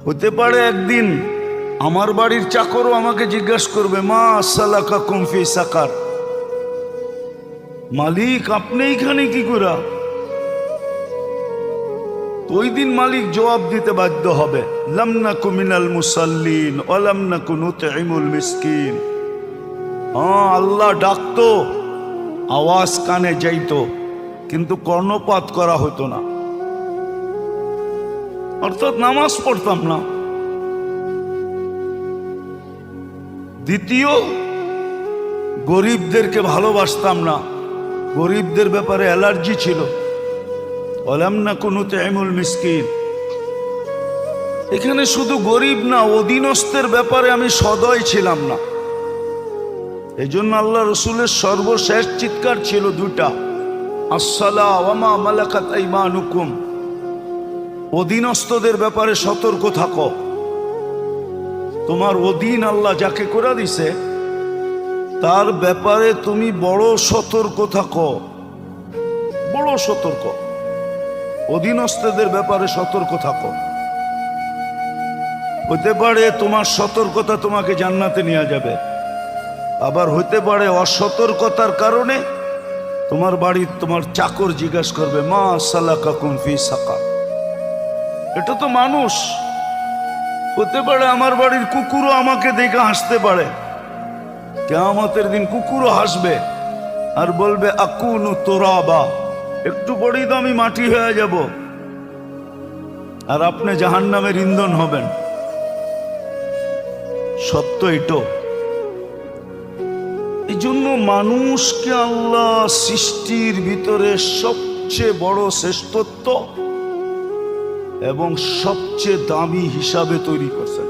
হতে পারে একদিন আমার বাড়ির চাকরও আমাকে জিজ্ঞাসা করবে, মা সালাকাকুম ফি সাকার, মালিক আপনি এখানে কি করা? ওই দিন মালিক জবাব দিতে বাধ্য হবে, লাম নাকু মিনাল মুসাল্লিন ওয়া লাম নাকু নুতঈমুল মিসকিন। হ্যাঁ, আল্লাহ ডাকতো, আওয়াজ কানে যাইতো, কিন্তু কর্ণপাত করা হতো না, অর্থাৎ নামাজ পড়তাম না। দ্বিতীয়, গরিবদেরকে ভালোবাসতাম না, গরিবদের ব্যাপারে অ্যালার্জি ছিল। ওয়ালাম নাকু নুতঈমুল মিসকিন, এখানে শুধু গরিব না, অধীনস্থের ব্যাপারে আমি সদয় ছিলাম না। এই জন্য আল্লাহ রসুলের সর্বশেষ চিৎকার ছিল দুটা, আসসালা ওয়া মা মালাকাত আইমানুকুম, অধীনস্থদের ব্যাপারে সতর্ক থাকো। তোমার অধীন আল্লাহ যাকে করে দিছে তার ব্যাপারে তুমি বড় সতর্ক থাকো, বড় সতর্ক, অধীনস্থদের ব্যাপারে সতর্ক থাকো। হতে পারে তোমার সতর্কতা তোমাকে জান্নাতে নিয়ে যাবে, আবার হতে পারে অসতর্কতার কারণে তোমার বাড়ির তোমার চাকর জিজ্ঞাসা করবে, মা সালাকাকুম ফি সাকার। এটা তো মানুষ। হতে পারে আমার বাড়ির কুকুরও আমাকে দেখে হাসতে পারে, কিয়ামতের দিন কুকুরও হাসবে আর বলবে, আকুনু তুরাবা, একটু পরেই তো আমি মাটি হয়ে যাব, আর আপনি জাহান্নামের ইন্ধন হবেন। সত্য এটো। এই জন্য মানুষকে আল্লাহ সৃষ্টির ভিতরে সবচেয়ে বড় শ্রেষ্ঠত্ব এবং সবচেয়ে দামি হিসাবে তৈরি করছেন।